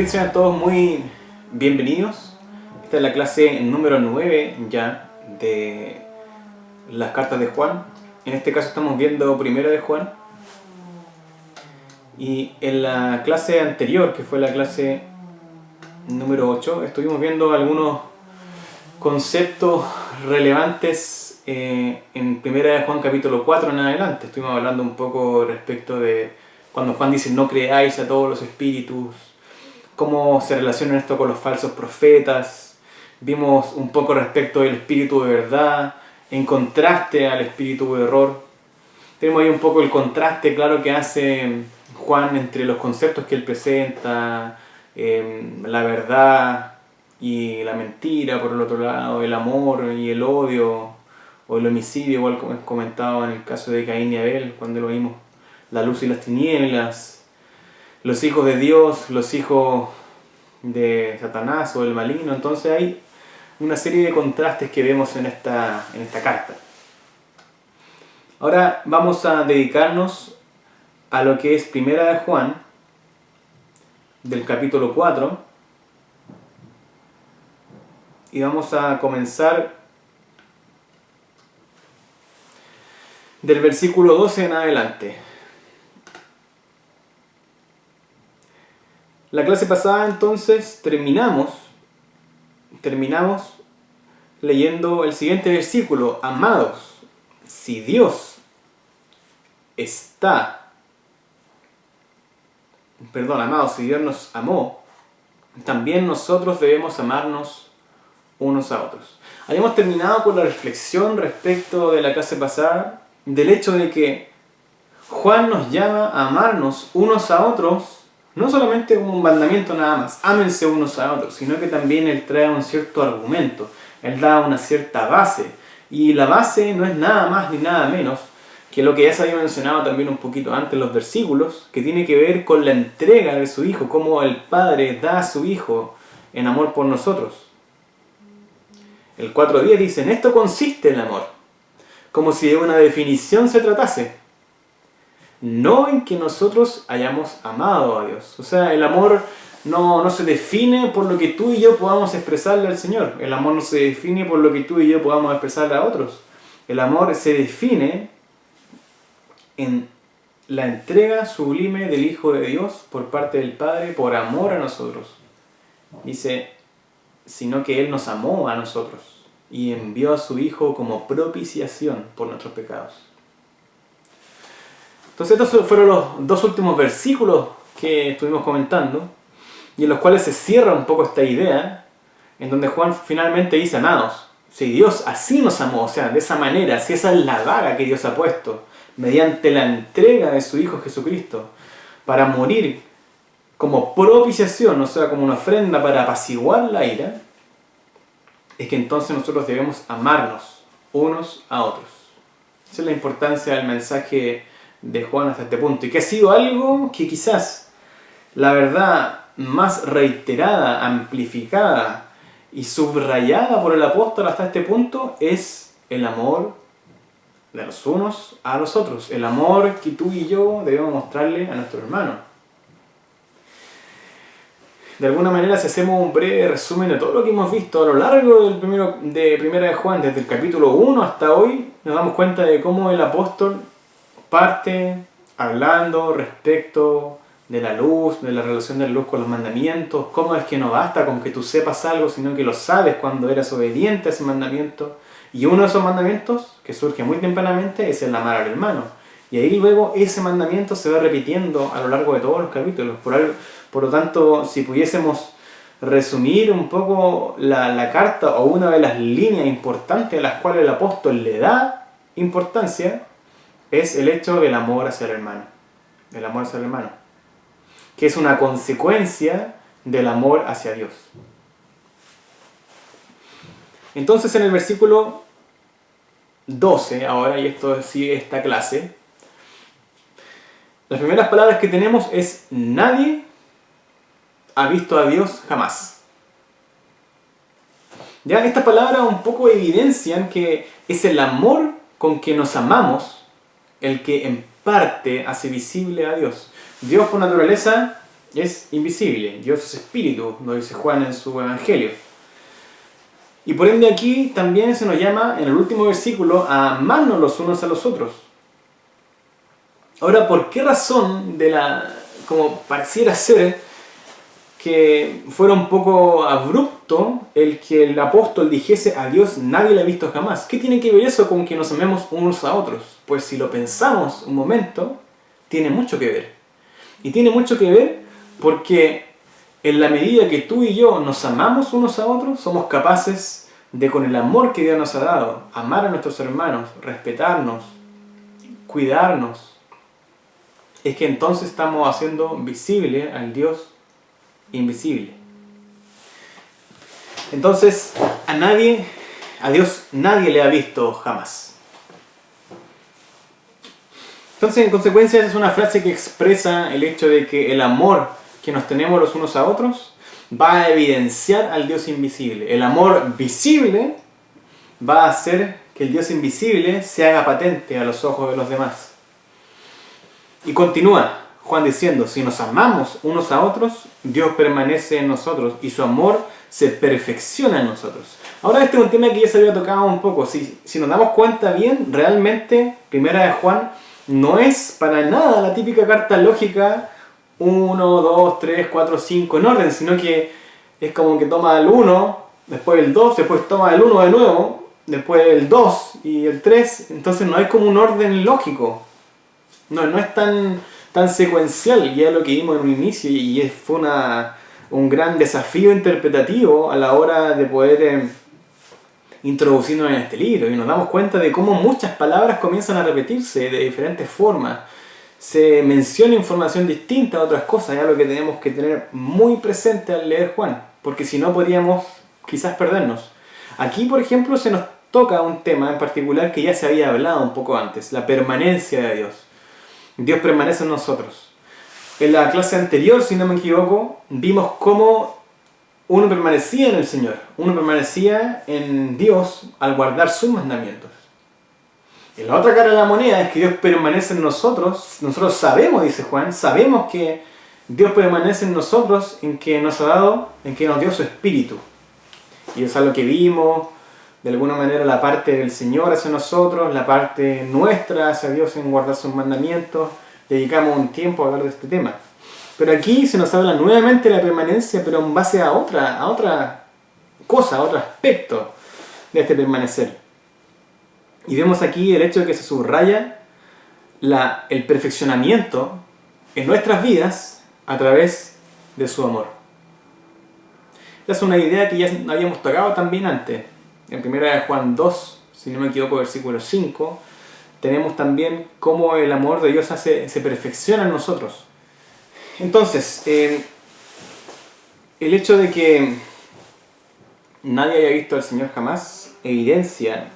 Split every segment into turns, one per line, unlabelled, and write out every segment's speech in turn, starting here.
Bien, sean todos muy bienvenidos. Esta es la clase número 9 ya de las cartas de Juan. En este caso estamos viendo Primera de Juan. Y en la clase anterior, que fue la clase número 8, estuvimos viendo algunos conceptos relevantes en Primera de Juan capítulo 4 en adelante. Estuvimos hablando un poco respecto de cuando Juan dice no creáis a todos los espíritus, cómo se relaciona esto con los falsos profetas. Vimos un poco respecto del espíritu de verdad en contraste al espíritu de error. Tenemos ahí un poco el contraste claro que hace Juan entre los conceptos que él presenta, la verdad y la mentira por el otro lado, el amor y el odio o el homicidio, igual como es comentado en el caso de Caín y Abel, cuando lo vimos, la luz y las tinieblas, los hijos de Dios, los hijos de Satanás o del maligno. Entonces hay una serie de contrastes que vemos en esta carta. Ahora vamos a dedicarnos a lo que es Primera de Juan, del capítulo 4, y vamos a comenzar del versículo 12 en adelante. La clase pasada entonces terminamos leyendo el siguiente versículo: amados, si Dios nos amó, también nosotros debemos amarnos unos a otros. Habíamos terminado con la reflexión respecto de la clase pasada, del hecho de que Juan nos llama a amarnos unos a otros, no solamente como un mandamiento nada más, ámense unos a otros, sino que también él trae un cierto argumento, él da una cierta base, y la base no es nada más ni nada menos que lo que ya se había mencionado también un poquito antes en los versículos, que tiene que ver con la entrega de su Hijo, cómo el Padre da a su Hijo en amor por nosotros. El 4.10 dice: en esto consiste el amor, como si de una definición se tratase, no en que nosotros hayamos amado a Dios. O sea, el amor no se define por lo que tú y yo podamos expresarle al Señor. El amor no se define por lo que tú y yo podamos expresarle a otros. El amor se define en la entrega sublime del Hijo de Dios por parte del Padre por amor a nosotros. Dice, sino que Él nos amó a nosotros y envió a su Hijo como propiciación por nuestros pecados. Entonces estos fueron los dos últimos versículos que estuvimos comentando y en los cuales se cierra un poco esta idea, en donde Juan finalmente dice: amados, si Dios así nos amó, o sea, de esa manera, si esa es la vara que Dios ha puesto, mediante la entrega de su Hijo Jesucristo, para morir como propiciación, o sea, como una ofrenda para apaciguar la ira, es que entonces nosotros debemos amarnos unos a otros. Esa es la importancia del mensaje de Juan hasta este punto, y que ha sido algo que quizás la verdad más reiterada, amplificada y subrayada por el apóstol hasta este punto es el amor de los unos a los otros, el amor que tú y yo debemos mostrarle a nuestro hermano. De alguna manera, si hacemos un breve resumen de todo lo que hemos visto a lo largo de Primera de Juan, desde el capítulo 1 hasta hoy, nos damos cuenta de cómo el apóstol parte hablando respecto de la luz, de la relación de la luz con los mandamientos, cómo es que no basta con que tú sepas algo, sino que lo sabes cuando eres obediente a ese mandamiento. Y uno de esos mandamientos, que surge muy tempranamente, es el amar al hermano. Y ahí luego ese mandamiento se va repitiendo a lo largo de todos los capítulos. Por lo tanto, si pudiésemos resumir un poco la carta o una de las líneas importantes a las cuales el apóstol le da importancia, es el hecho del amor hacia el hermano. El amor hacia el hermano, que es una consecuencia del amor hacia Dios. Entonces en el versículo 12, ahora, y esto sigue esta clase, las primeras palabras que tenemos es: nadie ha visto a Dios jamás. Ya estas palabras un poco evidencian que es el amor con que nos amamos el que en parte hace visible a Dios. Dios por naturaleza es invisible. Dios es espíritu, lo dice Juan en su Evangelio. Y por ende aquí también se nos llama, en el último versículo, a amarnos los unos a los otros. Ahora, ¿por qué razón como pareciera ser que fuera un poco abrupto el que el apóstol dijese a Dios nadie le ha visto jamás? ¿Qué tiene que ver eso con que nos amemos unos a otros? Pues si lo pensamos un momento, tiene mucho que ver. Y tiene mucho que ver porque en la medida que tú y yo nos amamos unos a otros, somos capaces de, con el amor que Dios nos ha dado, amar a nuestros hermanos, respetarnos, cuidarnos. Es que entonces estamos haciendo visible al Dios invisible. Entonces, a Dios nadie le ha visto jamás. Entonces, en consecuencia, es una frase que expresa el hecho de que el amor que nos tenemos los unos a otros va a evidenciar al Dios invisible. El amor visible va a hacer que el Dios invisible se haga patente a los ojos de los demás. Y continúa Juan diciendo, si nos amamos unos a otros, Dios permanece en nosotros y su amor se perfecciona en nosotros. Ahora este es un tema que ya se había tocado un poco. Si nos damos cuenta bien, realmente Primera de Juan no es para nada la típica carta lógica 1, 2, 3, 4, 5 en orden, sino que es como que toma el 1, después el 2, después toma el 1 de nuevo, después el 2 y el 3. Entonces no hay como un orden lógico. No es tan secuencial, ya lo que vimos en un inicio, y fue un gran desafío interpretativo a la hora de poder introducirnos en este libro. Y nos damos cuenta de cómo muchas palabras comienzan a repetirse de diferentes formas. Se menciona información distinta a otras cosas, ya lo que tenemos que tener muy presente al leer Juan, porque si no podríamos quizás perdernos. Aquí, por ejemplo, se nos toca un tema en particular que ya se había hablado un poco antes, la permanencia de Dios. Dios permanece en nosotros. En la clase anterior, si no me equivoco, vimos cómo uno permanecía en el Señor, uno permanecía en Dios al guardar sus mandamientos. Y la otra cara de la moneda es que Dios permanece en nosotros. Nosotros sabemos, dice Juan, sabemos que Dios permanece en nosotros en que nos ha dado, en que nos dio su Espíritu. Y eso es lo que vimos, de alguna manera la parte del Señor hacia nosotros, la parte nuestra hacia Dios en guardar sus mandamientos. Dedicamos un tiempo a hablar de este tema. Pero aquí se nos habla nuevamente de la permanencia, pero en base a otra cosa, a otro aspecto de este permanecer. Y vemos aquí el hecho de que se subraya el perfeccionamiento en nuestras vidas a través de su amor. Esta es una idea que ya habíamos tocado también antes. En 1 Juan 2, si no me equivoco, versículo 5, tenemos también cómo el amor de Dios se perfecciona en nosotros. Entonces, el hecho de que nadie haya visto al Señor jamás evidencia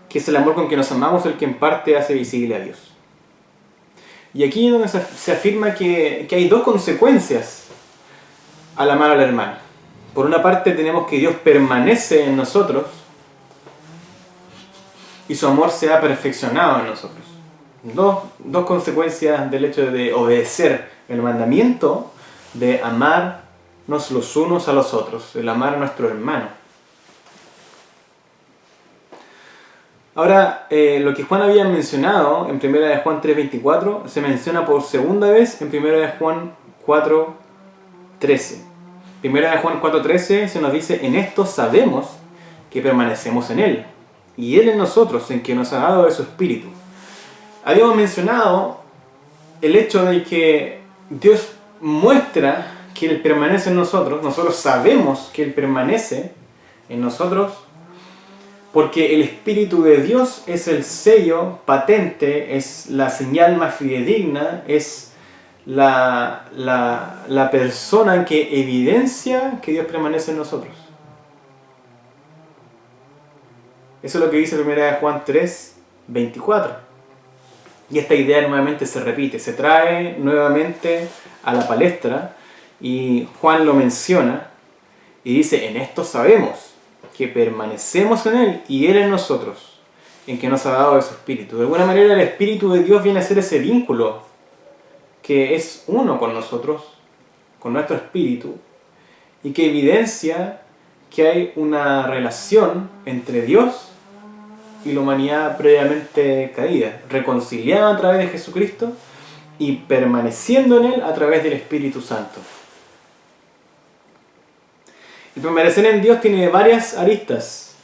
que es el amor con que nos amamos el que en parte hace visible a Dios. Y aquí es donde se afirma que hay dos consecuencias al amar al hermano. Por una parte tenemos que Dios permanece en nosotros y su amor se ha perfeccionado en nosotros. Dos consecuencias del hecho de obedecer el mandamiento de amarnos los unos a los otros, el amar a nuestro hermano. Ahora, lo que Juan había mencionado en 1 Juan 3:24 se menciona por segunda vez en 1 Juan 4:13. 1 Juan 4:13 se nos dice, en esto sabemos que permanecemos en Él, y Él en nosotros, en que nos ha dado de su Espíritu. Habíamos mencionado el hecho de que Dios muestra que Él permanece en nosotros, nosotros sabemos que Él permanece en nosotros, porque el Espíritu de Dios es el sello patente, es la señal más fidedigna, es la persona que evidencia que Dios permanece en nosotros. Eso es lo que dice 1 Juan 3:24. Y esta idea nuevamente se repite, se trae nuevamente a la palestra y Juan lo menciona y dice, en esto sabemos que permanecemos en Él y Él en nosotros, en que nos ha dado de su Espíritu. De alguna manera el Espíritu de Dios viene a ser ese vínculo que es uno con nosotros, con nuestro espíritu, y que evidencia que hay una relación entre Dios y la humanidad previamente caída, reconciliada a través de Jesucristo y permaneciendo en Él a través del Espíritu Santo. El permanecer en Dios tiene varias aristas.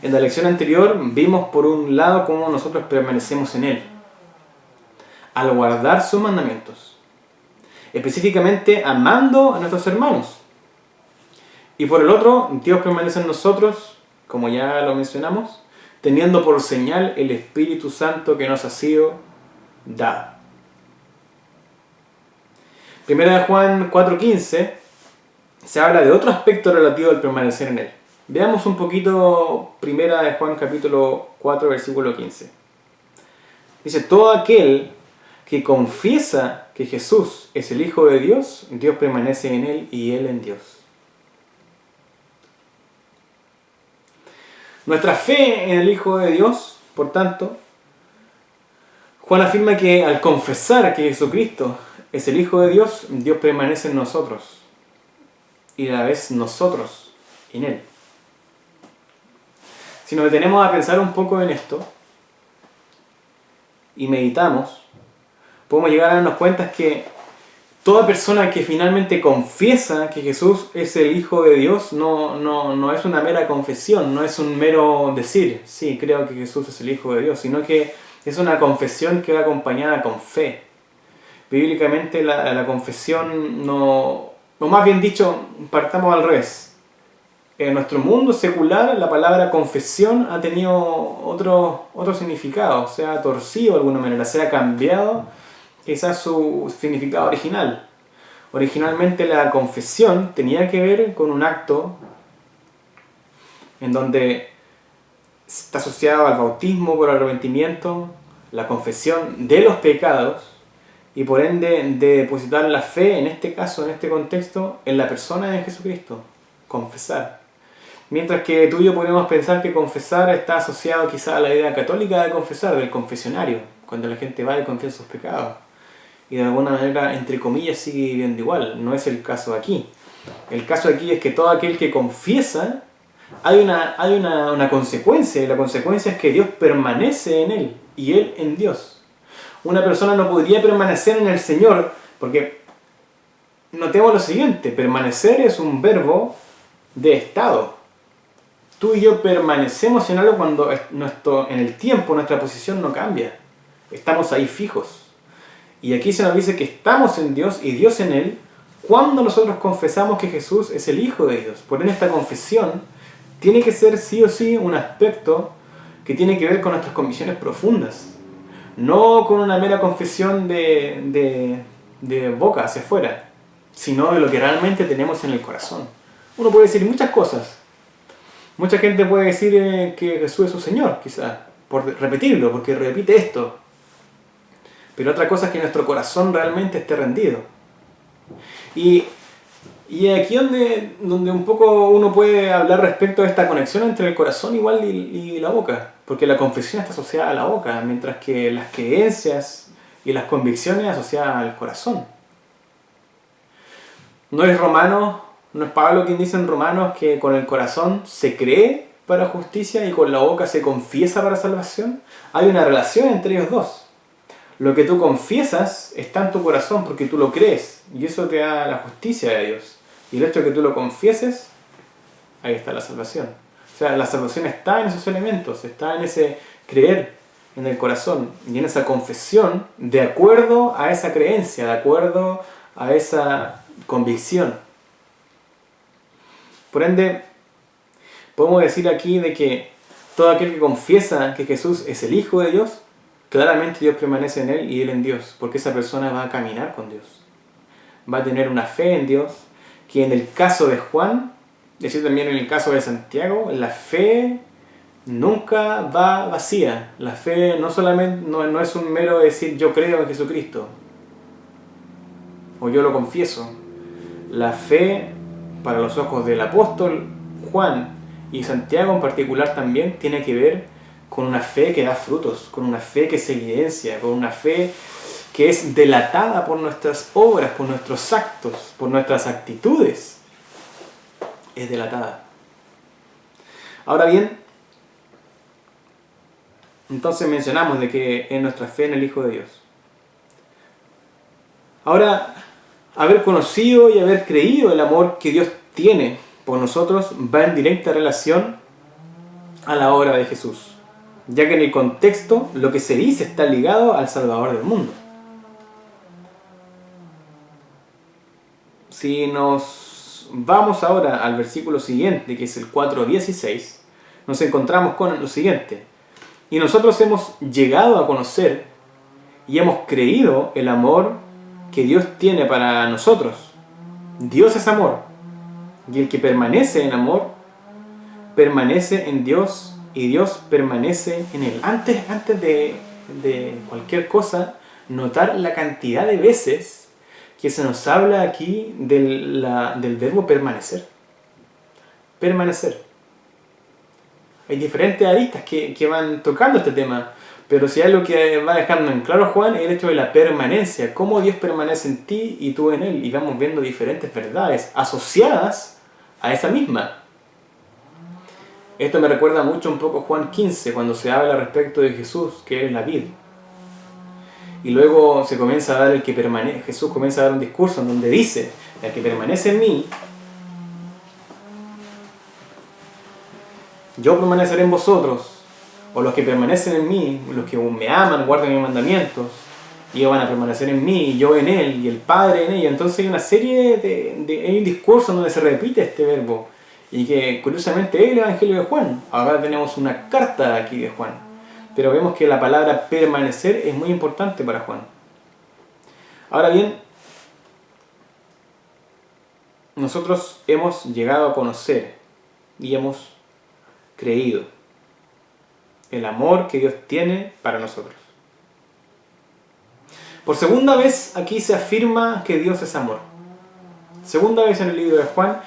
En la lección anterior vimos por un lado cómo nosotros permanecemos en Él, al guardar sus mandamientos, específicamente amando a nuestros hermanos. Y por el otro, Dios permanece en nosotros, como ya lo mencionamos, teniendo por señal el Espíritu Santo que nos ha sido dado. Primera de Juan 4:15 se habla de otro aspecto relativo al permanecer en Él. Veamos un poquito Primera de Juan capítulo 4, versículo 15. Dice, todo aquel que confiesa que Jesús es el Hijo de Dios, Dios permanece en Él y Él en Dios. Nuestra fe en el Hijo de Dios, por tanto, Juan afirma que al confesar que Jesucristo es el Hijo de Dios, Dios permanece en nosotros y a la vez nosotros en Él. Si nos detenemos a pensar un poco en esto y meditamos, podemos llegar a darnos cuenta que toda persona que finalmente confiesa que Jesús es el Hijo de Dios no es una mera confesión, no es un mero decir, sí, creo que Jesús es el Hijo de Dios, sino que es una confesión que va acompañada con fe. Bíblicamente la confesión o más bien dicho, partamos al revés. En nuestro mundo secular la palabra confesión ha tenido otro significado, se ha torcido de alguna manera, se ha cambiado quizás su significado original. Originalmente la confesión tenía que ver con un acto en donde está asociado al bautismo por arrepentimiento, la confesión de los pecados y por ende de depositar la fe, en este caso, en este contexto, en la persona de Jesucristo, confesar. Mientras que tú y yo podemos pensar que confesar está asociado quizá a la idea católica de confesar, del confesionario, cuando la gente va y confiesa sus pecados. Y de alguna manera, entre comillas, sigue viviendo igual. No es el caso aquí. El caso aquí es que todo aquel que confiesa, hay una consecuencia, y la consecuencia es que Dios permanece en él y él en Dios. Una persona no podría permanecer en el Señor, porque notemos lo siguiente, permanecer es un verbo de estado. Tú y yo permanecemos en algo cuando en el tiempo nuestra posición no cambia. Estamos ahí fijos. Y aquí se nos dice que estamos en Dios y Dios en Él cuando nosotros confesamos que Jesús es el Hijo de Dios. Por ende, esta confesión tiene que ser sí o sí un aspecto que tiene que ver con nuestras convicciones profundas. No con una mera confesión de boca hacia afuera, sino de lo que realmente tenemos en el corazón. Uno puede decir muchas cosas. Mucha gente puede decir que Jesús es su Señor, quizás, por repetirlo, porque repite esto. Pero otra cosa es que nuestro corazón realmente esté rendido. Y aquí donde un poco uno puede hablar respecto a esta conexión entre el corazón igual y la boca. Porque la confesión está asociada a la boca, mientras que las creencias y las convicciones asociadas al corazón. No es Pablo quien dice en Romanos que con el corazón se cree para justicia y con la boca se confiesa para salvación. Hay una relación entre ellos dos. Lo que tú confiesas está en tu corazón porque tú lo crees y eso te da la justicia de Dios. Y el hecho de que tú lo confieses, ahí está la salvación. O sea, la salvación está en esos elementos, está en ese creer en el corazón y en esa confesión de acuerdo a esa creencia, de acuerdo a esa convicción. Por ende, podemos decir aquí de que todo aquel que confiesa que Jesús es el Hijo de Dios, claramente Dios permanece en él y él en Dios, porque esa persona va a caminar con Dios. Va a tener una fe en Dios, que en el caso de Juan, es decir, también en el caso de Santiago, la fe nunca va vacía. La fe no es un mero decir yo creo en Jesucristo, o yo lo confieso. La fe, para los ojos del apóstol Juan y Santiago en particular también, tiene que ver con una fe que da frutos, con una fe que se evidencia, con una fe que es delatada por nuestras obras, por nuestros actos, por nuestras actitudes, es delatada. Ahora bien, entonces mencionamos de que es nuestra fe en el Hijo de Dios. Ahora, haber conocido y haber creído el amor que Dios tiene por nosotros va en directa relación a la obra de Jesús, ya que en el contexto lo que se dice está ligado al Salvador del mundo. Si nos vamos ahora al versículo siguiente, que es el 4:16, nos encontramos con lo siguiente: y nosotros hemos llegado a conocer y hemos creído el amor que Dios tiene para nosotros. Dios es amor, y el que permanece en amor, permanece en Dios y Dios permanece en él. Antes de cualquier cosa, notar la cantidad de veces que se nos habla aquí del verbo permanecer. Permanecer. Hay diferentes aristas que van tocando este tema, pero si hay algo que va dejando en claro Juan es el hecho de la permanencia, cómo Dios permanece en ti y tú en él, y vamos viendo diferentes verdades asociadas a esa misma. Esto me recuerda mucho un poco a Juan 15, cuando se habla respecto de Jesús, que Él es la vid. Y luego se comienza a dar Jesús comienza a dar un discurso en donde dice: el que permanece en mí, yo permaneceré en vosotros, o los que permanecen en mí, los que me aman, guardan mis mandamientos, y ellos van a permanecer en mí, y yo en él, y el Padre en ella. Entonces hay una serie hay un discurso donde se repite este verbo, y que curiosamente es el Evangelio de Juan. Ahora tenemos una carta aquí de Juan, pero vemos que la palabra permanecer es muy importante para Juan. Ahora bien, nosotros hemos llegado a conocer y hemos creído el amor que Dios tiene para nosotros. Por segunda vez aquí se afirma que Dios es amor. Segunda vez en el libro de Juan,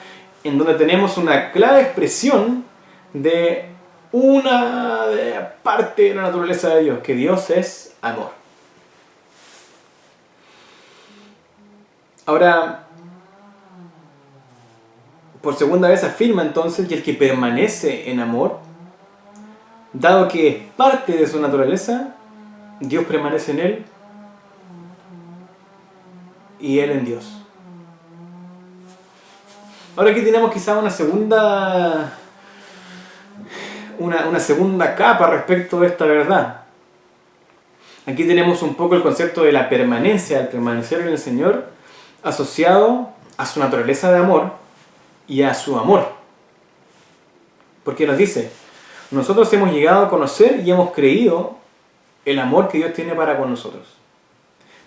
en donde tenemos una clara expresión de una parte de la naturaleza de Dios, que Dios es amor. Ahora, por segunda vez afirma entonces que el que permanece en amor, dado que es parte de su naturaleza, Dios permanece en él y él en Dios. Ahora aquí tenemos quizá una segunda capa respecto de esta verdad. Aquí tenemos un poco el concepto de la permanencia, el permanecer en el Señor, asociado a su naturaleza de amor y a su amor. Porque nos dice: nosotros hemos llegado a conocer y hemos creído el amor que Dios tiene para con nosotros.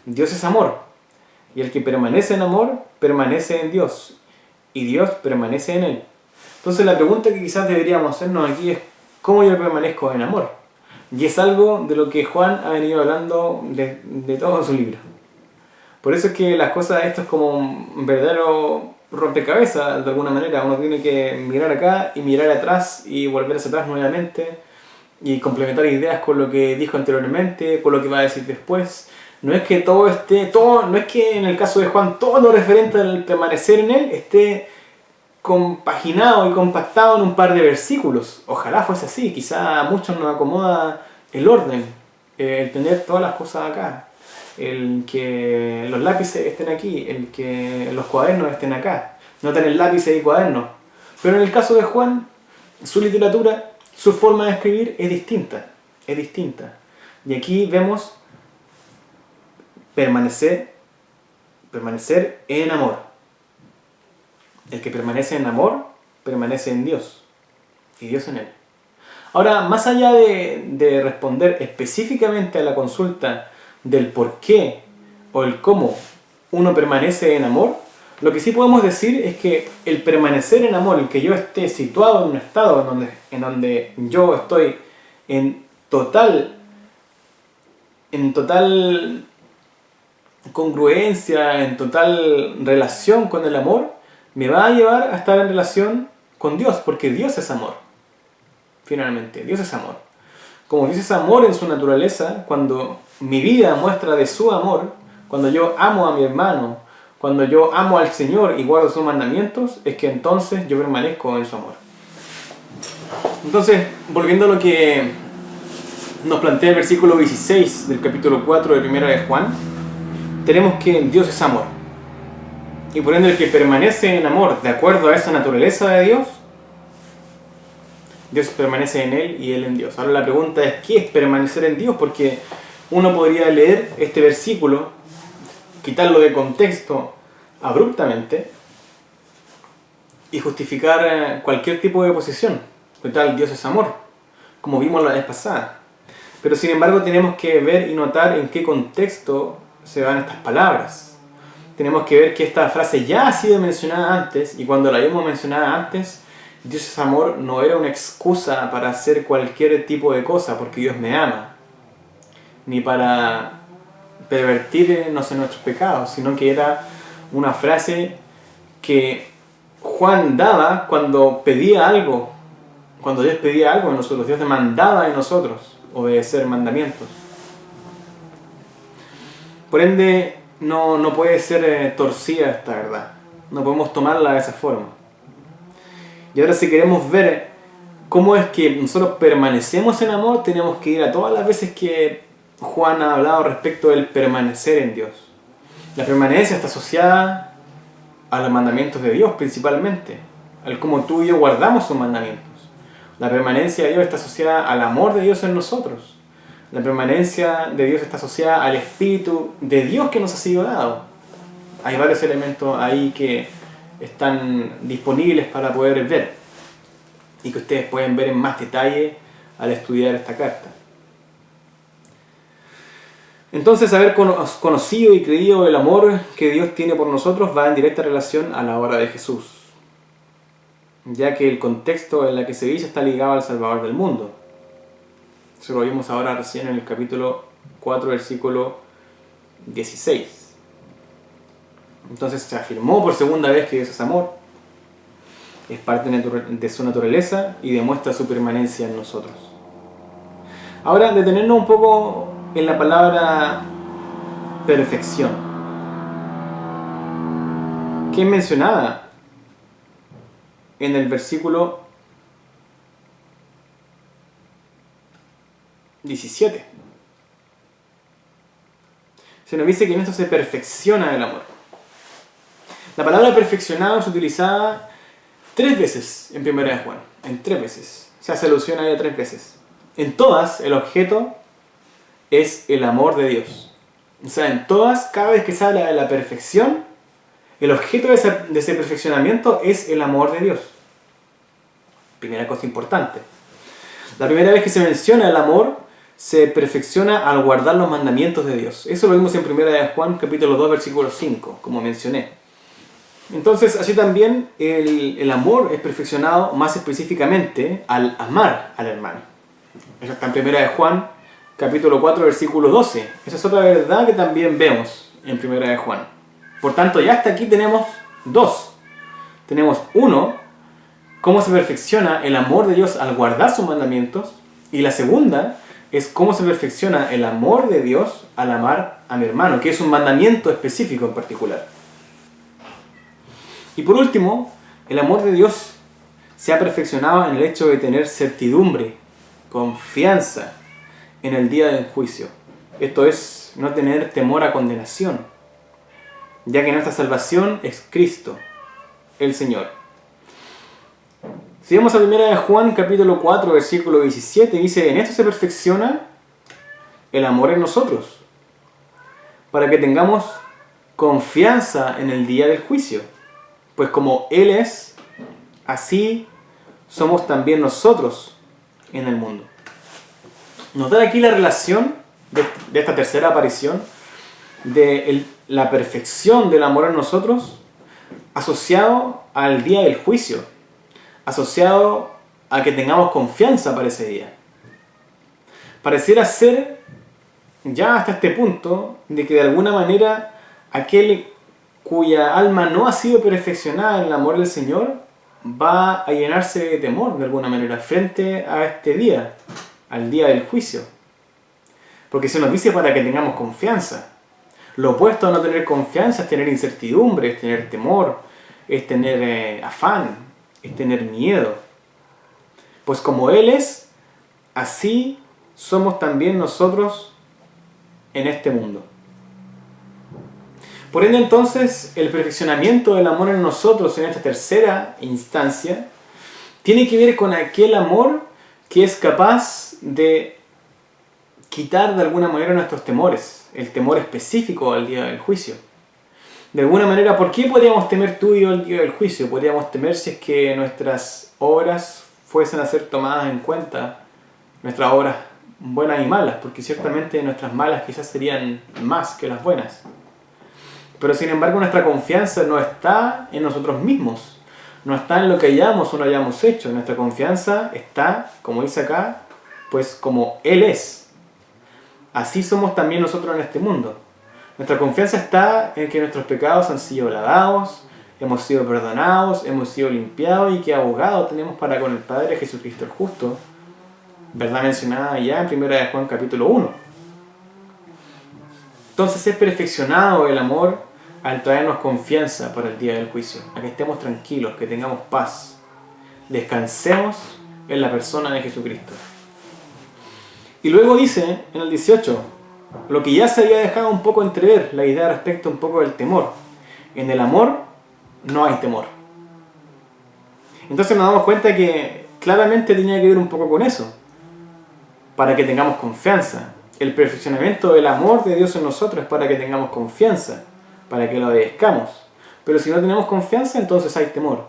Dios es amor, y el que permanece en amor, permanece en Dios, y Dios permanece en él. Entonces la pregunta que quizás deberíamos hacernos aquí es: ¿cómo yo permanezco en amor? Y es algo de lo que Juan ha venido hablando de todo su libro. Por eso es que las cosas, esto es como un verdadero rompecabezas de alguna manera. Uno tiene que mirar acá y mirar atrás y volver hacia atrás nuevamente y complementar ideas con lo que dijo anteriormente, con lo que va a decir después. No es que no es que en el caso de Juan todo lo referente al permanecer en él esté compaginado y compactado en un par de versículos. Ojalá fuese así. Quizá a muchos nos acomoda el orden, el tener todas las cosas acá, el que los lápices estén aquí, el que los cuadernos estén acá, no tener lápices y cuadernos. Pero en el caso de Juan, su literatura, su forma de escribir es distinta, es distinta. Y aquí vemos permanecer en amor. El que permanece en amor, permanece en Dios, y Dios en él. Ahora, más allá de responder específicamente a la consulta del por qué o el cómo uno permanece en amor, lo que sí podemos decir es que el permanecer en amor, el que yo esté situado en un estado en donde yo estoy en total congruencia, en total relación con el amor, me va a llevar a estar en relación con Dios, porque Dios es amor. Finalmente, Dios es amor. Como Dios es amor en su naturaleza, cuando mi vida muestra de su amor, cuando yo amo a mi hermano, cuando yo amo al Señor y guardo sus mandamientos, es que entonces yo permanezco en su amor. Entonces, volviendo a lo que nos plantea el versículo 16 del capítulo 4 de Primera de Juan, tenemos que Dios es amor. Y por ende el que permanece en amor de acuerdo a esa naturaleza de Dios, Dios permanece en él y él en Dios. Ahora la pregunta es, ¿qué es permanecer en Dios? Porque uno podría leer este versículo, quitarlo de contexto abruptamente y justificar cualquier tipo de posición. Por tal, Dios es amor, como vimos la vez pasada. Pero sin embargo tenemos que ver y notar en qué contexto se dan estas palabras. Tenemos que ver que esta frase ya ha sido mencionada antes, y cuando la vimos mencionada antes, Dios es amor no era una excusa para hacer cualquier tipo de cosa porque Dios me ama, ni para pervertirnos en nuestros pecados, sino que era una frase que Juan daba cuando pedía algo, cuando Dios pedía algo de nosotros, Dios demandaba de nosotros obedecer mandamientos. Por ende, no puede ser torcida esta verdad, no podemos tomarla de esa forma. Y ahora si queremos ver cómo es que nosotros permanecemos en amor, tenemos que ir a todas las veces que Juan ha hablado respecto del permanecer en Dios. La permanencia está asociada a los mandamientos de Dios principalmente, al cómo tú y yo guardamos sus mandamientos. La permanencia de Dios está asociada al amor de Dios en nosotros. La permanencia de Dios está asociada al Espíritu de Dios que nos ha sido dado. Hay varios elementos ahí que están disponibles para poder ver y que ustedes pueden ver en más detalle al estudiar esta carta. Entonces, haber conocido y creído el amor que Dios tiene por nosotros va en directa relación a la obra de Jesús, ya que el contexto en el que se dice está ligado al Salvador del mundo. Eso lo vimos ahora recién en el capítulo 4, versículo 16. Entonces se afirmó por segunda vez que Dios es amor, es parte de su naturaleza y demuestra su permanencia en nosotros. Ahora, detenernos un poco en la palabra perfección, que es mencionada en el versículo 17. Se nos dice que en esto se perfecciona el amor. La palabra perfeccionado es utilizada 3 veces en Primera de Juan, en 3 veces. Se hace alusión a ella 3 veces. En todas, el objeto es el amor de Dios. O sea, en todas, cada vez que se habla de la perfección, el objeto de ese perfeccionamiento es el amor de Dios. Primera cosa importante. La primera vez que se menciona el amor, se perfecciona al guardar los mandamientos de Dios. Eso lo vimos en Primera de Juan, capítulo 2, versículo 5, como mencioné. Entonces, así también el amor es perfeccionado más específicamente al amar al hermano. Eso está en Primera de Juan, capítulo 4, versículo 12. Esa es otra verdad que también vemos en Primera de Juan. Por tanto, ya hasta aquí tenemos 2. Tenemos 1, cómo se perfecciona el amor de Dios al guardar sus mandamientos. Y la segunda es cómo se perfecciona el amor de Dios al amar a mi hermano, que es un mandamiento específico en particular. Y por último, el amor de Dios se ha perfeccionado en el hecho de tener certidumbre, confianza en el día del juicio. Esto es no tener temor a condenación, ya que nuestra salvación es Cristo, el Señor. Si vamos a 1 de Juan, capítulo 4, versículo 17, dice: en esto se perfecciona el amor en nosotros, para que tengamos confianza en el día del juicio. Pues como Él es, así somos también nosotros en el mundo. Notar aquí la relación de esta tercera aparición de la perfección del amor en nosotros asociado al día del juicio, asociado a que tengamos confianza para ese día. Pareciera ser ya hasta este punto de que de alguna manera aquel cuya alma no ha sido perfeccionada en el amor del Señor va a llenarse de temor de alguna manera frente a este día. al día del juicio. Porque se nos dice para que tengamos confianza. Lo opuesto a no tener confianza es tener incertidumbre, es tener temor, es tener afán, es tener miedo. Pues como Él es, así somos también nosotros en este mundo. Por ende, entonces, el perfeccionamiento del amor en nosotros en esta tercera instancia tiene que ver con aquel amor que es capaz de quitar de alguna manera nuestros temores, el temor específico al día del juicio. De alguna manera, ¿por qué podríamos temer tú y yo el día del juicio? Podríamos temer si es que nuestras obras fuesen a ser tomadas en cuenta, nuestras obras buenas y malas, porque ciertamente nuestras malas quizás serían más que las buenas. Pero sin embargo nuestra confianza no está en nosotros mismos, no está en lo que hayamos o no hayamos hecho. Nuestra confianza está, como dice acá, pues como Él es. Así somos también nosotros en este mundo. Nuestra confianza está en que nuestros pecados han sido lavados, hemos sido perdonados, hemos sido limpiados y que abogado tenemos para con el Padre Jesucristo el justo. Verdad mencionada ya en 1 de Juan capítulo 1. Entonces es perfeccionado el amor al traernos confianza para el día del juicio, a que estemos tranquilos, que tengamos paz, descansemos en la persona de Jesucristo. Y luego dice en el 18, lo que ya se había dejado un poco entrever, la idea respecto un poco del temor. En el amor no hay temor. Entonces nos damos cuenta que claramente tenía que ver un poco con eso, para que tengamos confianza. El perfeccionamiento del amor de Dios en nosotros es para que tengamos confianza, para que lo obedezcamos. Pero si no tenemos confianza, entonces hay temor.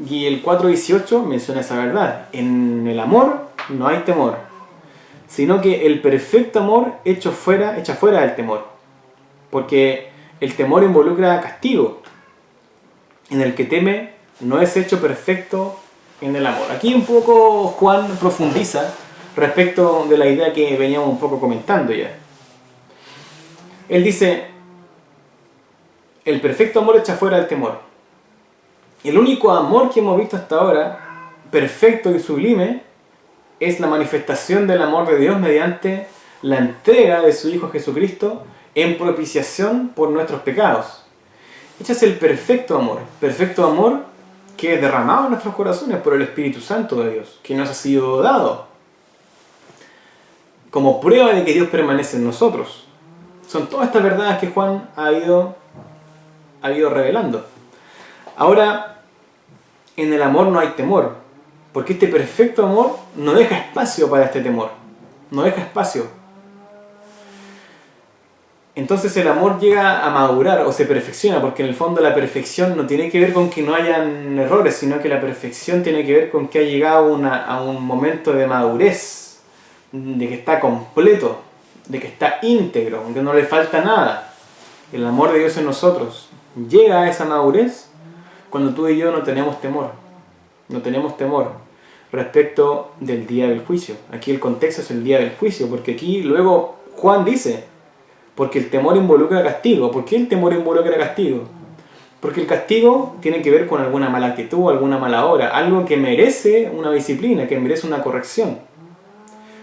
Y el 4.18 menciona esa verdad. En el amor no hay temor, sino que el perfecto amor echa fuera del temor. Porque el temor involucra castigo. En el que teme no es hecho perfecto en el amor. Aquí un poco Juan profundiza respecto de la idea que veníamos un poco comentando ya. Él dice, el perfecto amor echa fuera el temor. El único amor que hemos visto hasta ahora, perfecto y sublime, es la manifestación del amor de Dios mediante la entrega de su Hijo Jesucristo en propiciación por nuestros pecados. Este es el perfecto amor que es derramado en nuestros corazones por el Espíritu Santo de Dios, que nos ha sido dado como prueba de que Dios permanece en nosotros. Son todas estas verdades que Juan ha ido revelando. Ahora, en el amor no hay temor, porque este perfecto amor no deja espacio para este temor. No deja espacio. Entonces el amor llega a madurar o se perfecciona, porque en el fondo la perfección no tiene que ver con que no hayan errores, sino que la perfección tiene que ver con que ha llegado a un momento de madurez, de que está completo, de que está íntegro, aunque no le falta nada. El amor de Dios en nosotros llega a esa madurez cuando tú y yo no tenemos temor respecto del día del juicio. Aquí el contexto es el día del juicio, porque aquí luego Juan dice, porque el temor involucra castigo. ¿Por qué el temor involucra castigo? Porque el castigo tiene que ver con alguna mala actitud, alguna mala obra, algo que merece una disciplina, que merece una corrección.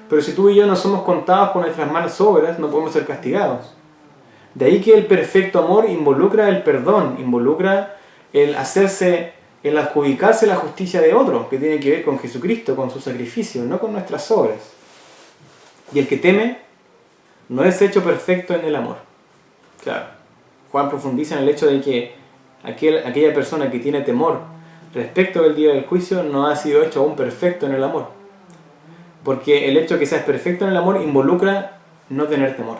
Pero si tú y yo no somos contados por nuestras malas obras, no podemos ser castigados. De ahí que el perfecto amor involucra el perdón, involucra el adjudicarse la justicia de otro, que tiene que ver con Jesucristo, con su sacrificio, no con nuestras obras. Y el que teme no es hecho perfecto en el amor. Claro, Juan profundiza en el hecho de que aquella persona que tiene temor respecto del día del juicio no ha sido hecho aún perfecto en el amor. Porque el hecho de que seas perfecto en el amor involucra no tener temor.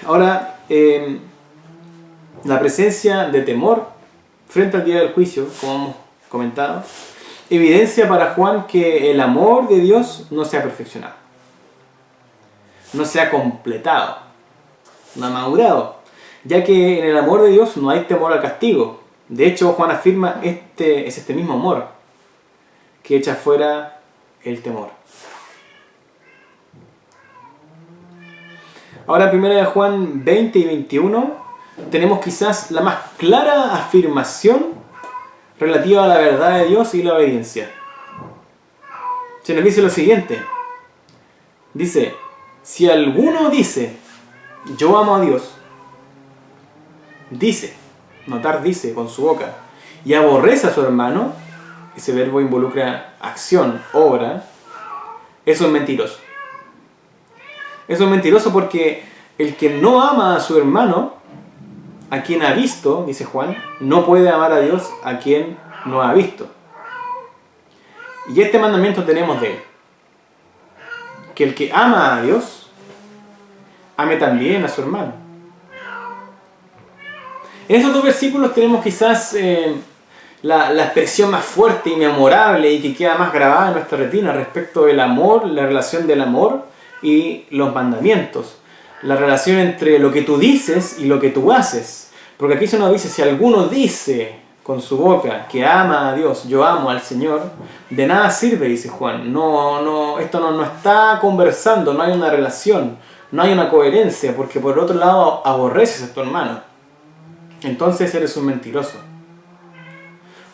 Ahora, la presencia de temor frente al día del juicio, como hemos comentado, evidencia para Juan que el amor de Dios no se ha perfeccionado, no se ha completado, no ha madurado, ya que en el amor de Dios no hay temor al castigo. De hecho, Juan afirma es este mismo amor que echa fuera el temor. Ahora, 1 de Juan 20 y 21, tenemos quizás la más clara afirmación relativa a la verdad de Dios y la obediencia. Se nos dice lo siguiente. Dice, si alguno dice, yo amo a Dios, dice, notar dice con su boca, y aborrece a su hermano, ese verbo involucra acción, obra, eso es mentiroso. Eso es mentiroso porque el que no ama a su hermano, a quien ha visto, dice Juan, no puede amar a Dios a quien no ha visto. Y este mandamiento tenemos de él. Que el que ama a Dios, ame también a su hermano. En estos dos versículos tenemos quizás la expresión más fuerte y memorable y que queda más grabada en nuestra retina respecto del amor, la relación del amor y los mandamientos. La relación entre lo que tú dices y lo que tú haces. Porque aquí se nos dice, si alguno dice con su boca que ama a Dios, yo amo al Señor, de nada sirve, dice Juan. Esto no está conversando, no hay una relación, no hay una coherencia, porque por otro lado aborreces a tu hermano. Entonces eres un mentiroso.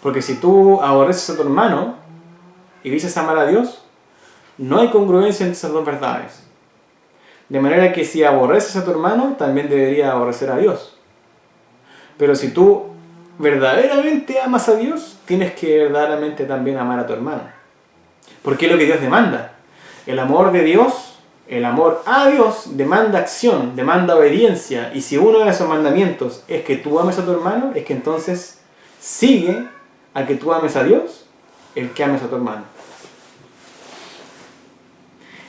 Porque si tú aborreces a tu hermano y dices amar a Dios, no hay congruencia entre esas dos verdades. De manera que si aborreces a tu hermano, también deberías aborrecer a Dios. Pero si tú verdaderamente amas a Dios, tienes que verdaderamente también amar a tu hermano. Porque es lo que Dios demanda. El amor de Dios, el amor a Dios, demanda acción, demanda obediencia. Y si uno de esos mandamientos es que tú ames a tu hermano, es que entonces sigue a que tú ames a Dios, el que ames a tu hermano.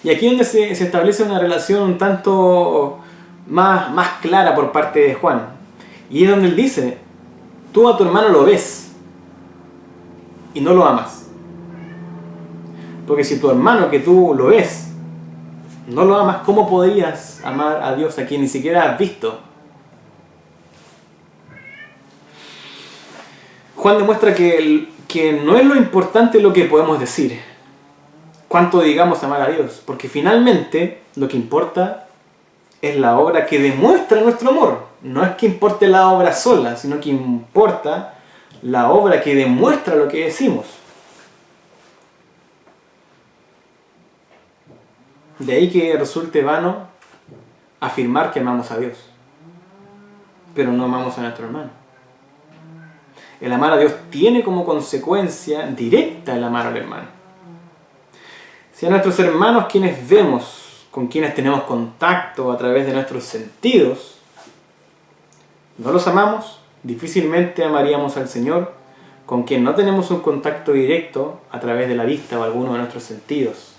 Y aquí es donde se establece una relación un tanto más clara por parte de Juan. Y es donde él dice, tú a tu hermano lo ves y no lo amas. Porque si tu hermano que tú lo ves, no lo amas, ¿cómo podrías amar a Dios a quien ni siquiera has visto? Juan demuestra que no es lo importante lo que podemos decir, cuánto digamos amar a Dios, porque finalmente lo que importa es la obra que demuestra nuestro amor. No es que importe la obra sola, sino que importa la obra que demuestra lo que decimos. De ahí que resulte vano afirmar que amamos a Dios, pero no amamos a nuestro hermano. El amar a Dios tiene como consecuencia directa el amar al hermano. Si a nuestros hermanos, quienes vemos, con quienes tenemos contacto a través de nuestros sentidos, no los amamos, difícilmente amaríamos al Señor, con quien no tenemos un contacto directo a través de la vista o alguno de nuestros sentidos.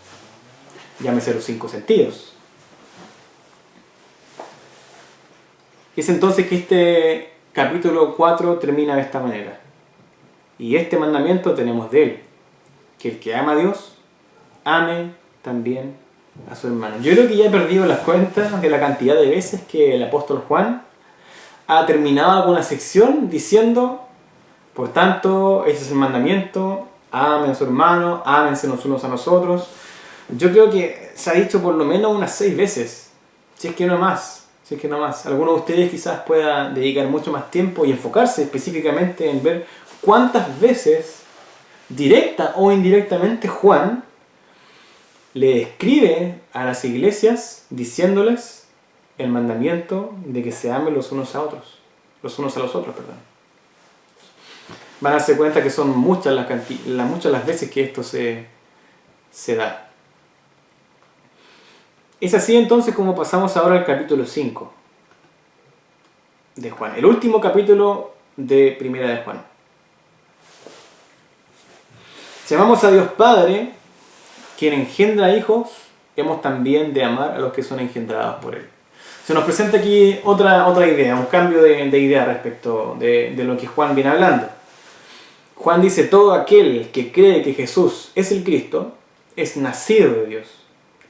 Llámese los 5 sentidos. Es entonces que este capítulo 4 termina de esta manera. Y este mandamiento tenemos de él, que el que ama a Dios, ame también a su hermano. Yo creo que ya he perdido las cuentas de la cantidad de veces que el apóstol Juan ha terminado alguna sección diciendo, por tanto, ese es el mandamiento, amen a su hermano, ámense los unos a los otros. Yo creo que se ha dicho por lo menos unas 6 veces, si es que no más. Algunos de ustedes quizás puedan dedicar mucho más tiempo y enfocarse específicamente en ver cuántas veces, directa o indirectamente, Juan le escribe a las iglesias diciéndoles el mandamiento de que se amen los unos a los otros. Van a darse cuenta que son muchas las veces que esto se da. Es así entonces como pasamos ahora al capítulo 5 de Juan, el último capítulo de Primera de Juan. Si amamos a Dios Padre, quien engendra hijos, hemos también de amar a los que son engendrados por Él. Se nos presenta aquí otra idea, un cambio de idea respecto de lo que Juan viene hablando. Juan dice, todo aquel que cree que Jesús es el Cristo, es nacido de Dios.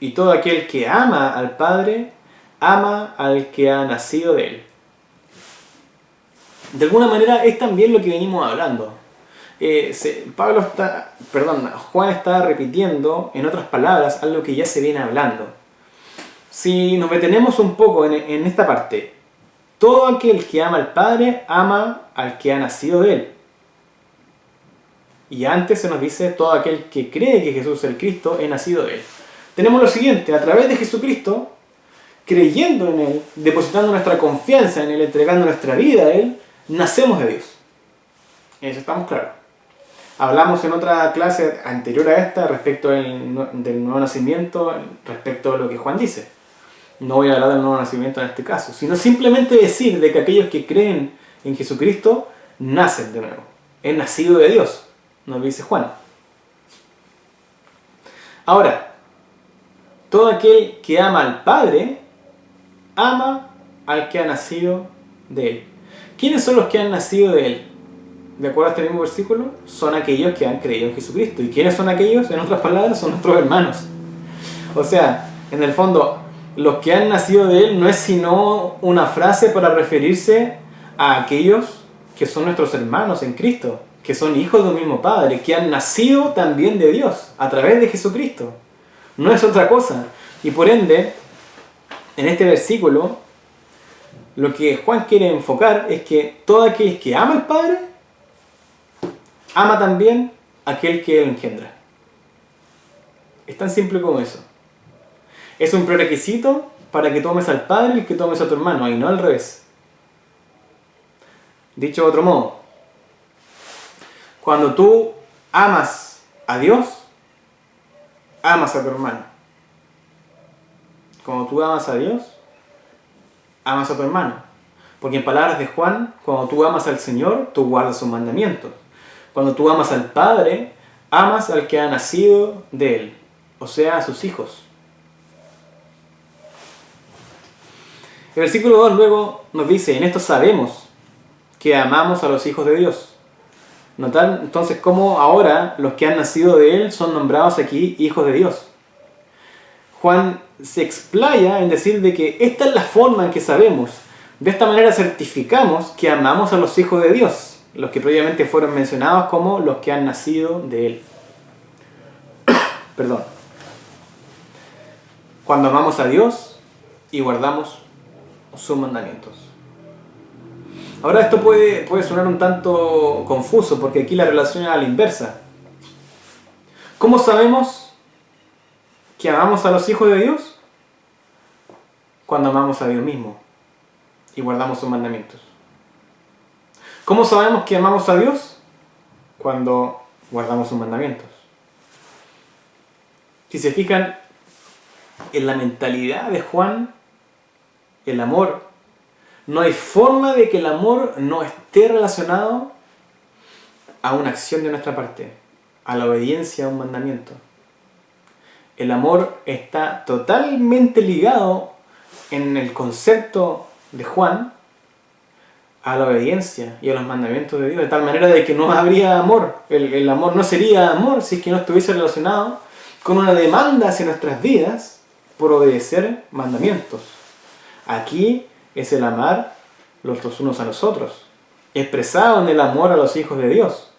Y todo aquel que ama al Padre, ama al que ha nacido de Él. De alguna manera es también lo que venimos hablando. Juan está repitiendo, en otras palabras, algo que ya se viene hablando. Si nos detenemos un poco en esta parte, todo aquel que ama al Padre, ama al que ha nacido de Él. Y antes se nos dice, todo aquel que cree que Jesús es el Cristo es nacido de Él. Tenemos lo siguiente, a través de Jesucristo, creyendo en Él, depositando nuestra confianza en Él, entregando nuestra vida a Él, nacemos de Dios. Eso estamos claros. Hablamos en otra clase anterior a esta respecto del nuevo nacimiento, respecto a lo que Juan dice. No voy a hablar del nuevo nacimiento en este caso, sino simplemente decir de que aquellos que creen en Jesucristo nacen de nuevo. Es nacido de Dios, nos dice Juan. Ahora, todo aquel que ama al Padre, ama al que ha nacido de Él. ¿Quiénes son los que han nacido de Él? De acuerdo a este mismo versículo, son aquellos que han creído en Jesucristo. ¿Y quiénes son aquellos? En otras palabras, son nuestros hermanos. O sea, en el fondo, los que han nacido de Él no es sino una frase para referirse a aquellos que son nuestros hermanos en Cristo, que son hijos de un mismo Padre, que han nacido también de Dios, a través de Jesucristo. No es otra cosa. Y por ende, en este versículo, lo que Juan quiere enfocar es que todo aquel que ama al Padre, ama también a aquel que Él engendra. Es tan simple como eso. Es un prerequisito para que tomes al Padre y que tomes a tu hermano, y no al revés. Dicho de otro modo, cuando tú amas a Dios, amas a tu hermano. Cuando tú amas a Dios, amas a tu hermano. Porque en palabras de Juan, cuando tú amas al Señor, tú guardas sus mandamientos. Cuando tú amas al Padre, amas al que ha nacido de Él, o sea, a sus hijos. El versículo 2 luego nos dice, en esto sabemos que amamos a los hijos de Dios. Notar entonces cómo ahora los que han nacido de Él son nombrados aquí hijos de Dios. Juan se explaya en decir de que esta es la forma en que sabemos. De esta manera certificamos que amamos a los hijos de Dios, los que previamente fueron mencionados como los que han nacido de Él. Perdón. Cuando amamos a Dios y guardamos sus mandamientos. Ahora esto puede sonar un tanto confuso porque aquí la relación es a la inversa. ¿Cómo sabemos que amamos a los hijos de Dios? Cuando amamos a Dios mismo y guardamos sus mandamientos. ¿Cómo sabemos que amamos a Dios? Cuando guardamos sus mandamientos. Si se fijan en la mentalidad de Juan, el amor, no hay forma de que el amor no esté relacionado a una acción de nuestra parte, a la obediencia a un mandamiento. El amor está totalmente ligado en el concepto de Juan a la obediencia y a los mandamientos de Dios, de tal manera de que no habría amor. El amor no sería amor si es que no estuviese relacionado con una demanda hacia nuestras vidas por obedecer mandamientos. Aquí es el amar los unos a los otros, expresado en el amor a los hijos de Dios.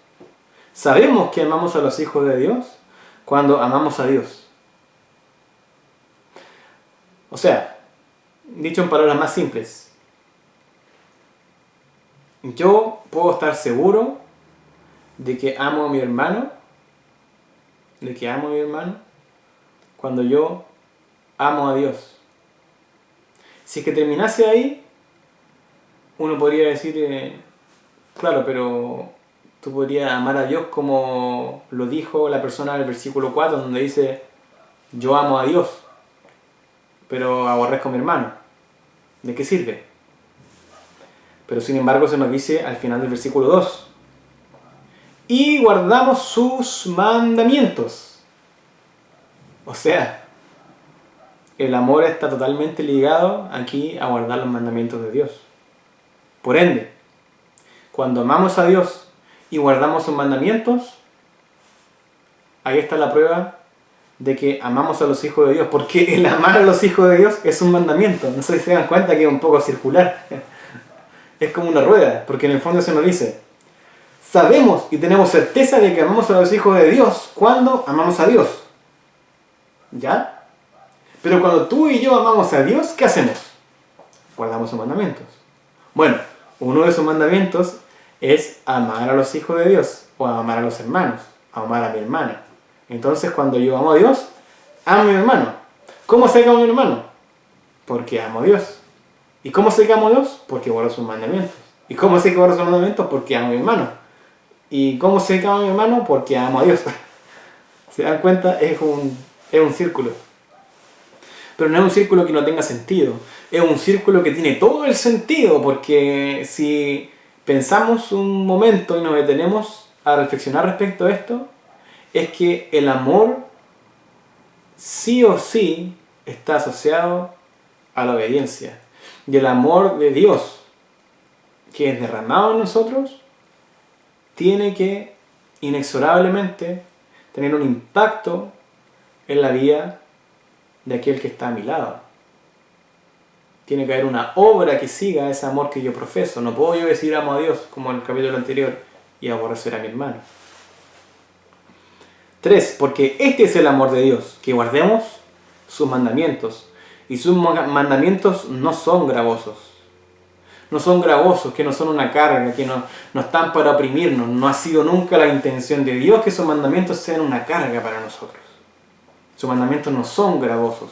Sabemos que amamos a los hijos de Dios cuando amamos a Dios. O sea, dicho en palabras más simples, yo puedo estar seguro de que amo a mi hermano, cuando yo amo a Dios. Si es que terminase ahí, uno podría decir, claro, pero tú podrías amar a Dios como lo dijo la persona del versículo 4, donde dice, yo amo a Dios, pero aborrezco a mi hermano. ¿De qué sirve? Pero sin embargo se nos dice al final del versículo 2, y guardamos sus mandamientos. O sea, el amor está totalmente ligado aquí a guardar los mandamientos de Dios. Por ende, cuando amamos a Dios y guardamos sus mandamientos, ahí está la prueba de que amamos a los hijos de Dios, porque el amar a los hijos de Dios es un mandamiento. No sé si se dan cuenta que es un poco circular. Es como una rueda, porque en el fondo se nos dice, sabemos y tenemos certeza de que amamos a los hijos de Dios cuando amamos a Dios. ¿Ya? Pero cuando tú y yo amamos a Dios, ¿qué hacemos? Guardamos sus mandamientos. Bueno, uno de sus mandamientos es amar a los hijos de Dios, o amar a los hermanos, amar a mi hermano. Entonces cuando yo amo a Dios, amo a mi hermano. ¿Cómo sé que amo a mi hermano? Porque amo a Dios. ¿Y cómo sé que amo a Dios? Porque guardo sus mandamientos. ¿Y cómo sé que guardo sus mandamientos? Porque amo a mi hermano. ¿Y cómo sé que amo a mi hermano? Porque amo a Dios. ¿Se dan cuenta? Es un círculo. Pero no es un círculo que no tenga sentido. Es un círculo que tiene todo el sentido, porque si pensamos un momento y nos detenemos a reflexionar respecto a esto, es que el amor sí o sí está asociado a la obediencia. Y el amor de Dios, que es derramado en nosotros, tiene que inexorablemente tener un impacto en la vida de aquel que está a mi lado. Tiene que haber una obra que siga ese amor que yo profeso. No puedo yo decir amo a Dios, como en el capítulo anterior, y aborrecer a mi hermano. 3. Porque este es el amor de Dios, que guardemos sus mandamientos. Y sus mandamientos no son gravosos. No son gravosos, que no son una carga, que no están para oprimirnos. No ha sido nunca la intención de Dios que sus mandamientos sean una carga para nosotros. Sus mandamientos no son gravosos,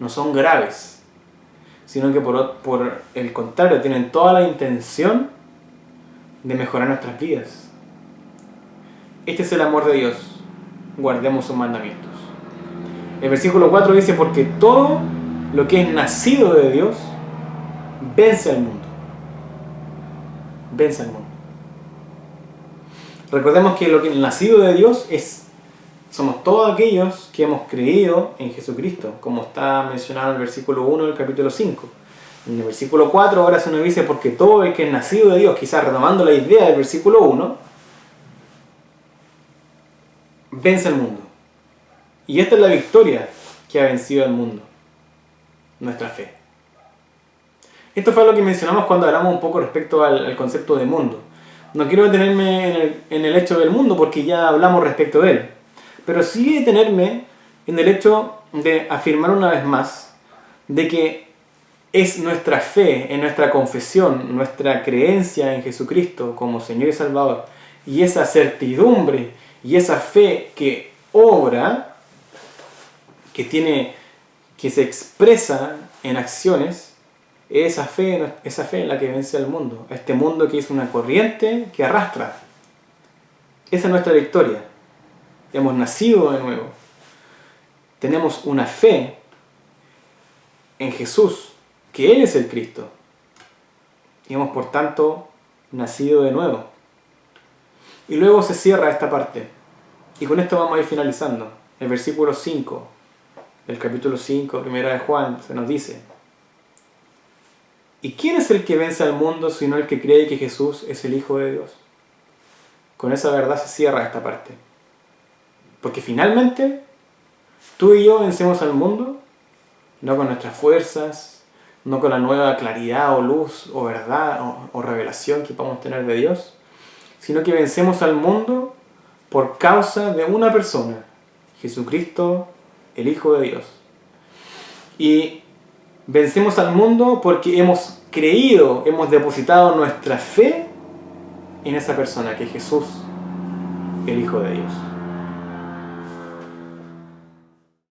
no son graves, sino que por el contrario tienen toda la intención de mejorar nuestras vidas. Este es el amor de Dios, guardemos sus mandamientos. El versículo 4 dice, porque todo lo que es nacido de Dios vence al mundo. Vence al mundo. Recordemos que lo que es nacido de Dios somos todos aquellos que hemos creído en Jesucristo, como está mencionado en el versículo 1 del capítulo 5. En el versículo 4 ahora se nos dice, porque todo el que es nacido de Dios, quizás retomando la idea del versículo 1, vence al mundo. Y esta es la victoria que ha vencido al mundo, nuestra fe. Esto fue lo que mencionamos cuando hablamos un poco respecto al concepto de mundo. No quiero detenerme en el hecho del mundo porque ya hablamos respecto de él. Pero sí detenerme en el hecho de afirmar una vez más de que es nuestra fe, en nuestra confesión, nuestra creencia en Jesucristo como Señor y Salvador, y esa certidumbre y esa fe que obra, que se expresa en acciones, esa fe en la que vence al mundo, a este mundo que es una corriente que arrastra. Esa es nuestra victoria. Hemos nacido de nuevo. Tenemos una fe en Jesús, que Él es el Cristo. Y hemos, por tanto, nacido de nuevo. Y luego se cierra esta parte. Y con esto vamos a ir finalizando. El versículo 5 del capítulo 5, primera de Juan, se nos dice: ¿y quién es el que vence al mundo sino el que cree que Jesús es el Hijo de Dios? Con esa verdad se cierra esta parte. Porque finalmente, tú y yo vencemos al mundo, no con nuestras fuerzas, no con la nueva claridad o luz o verdad o revelación que podamos tener de Dios, sino que vencemos al mundo por causa de una persona, Jesucristo, el Hijo de Dios. Y vencemos al mundo porque hemos creído, hemos depositado nuestra fe en esa persona, que es Jesús, el Hijo de Dios.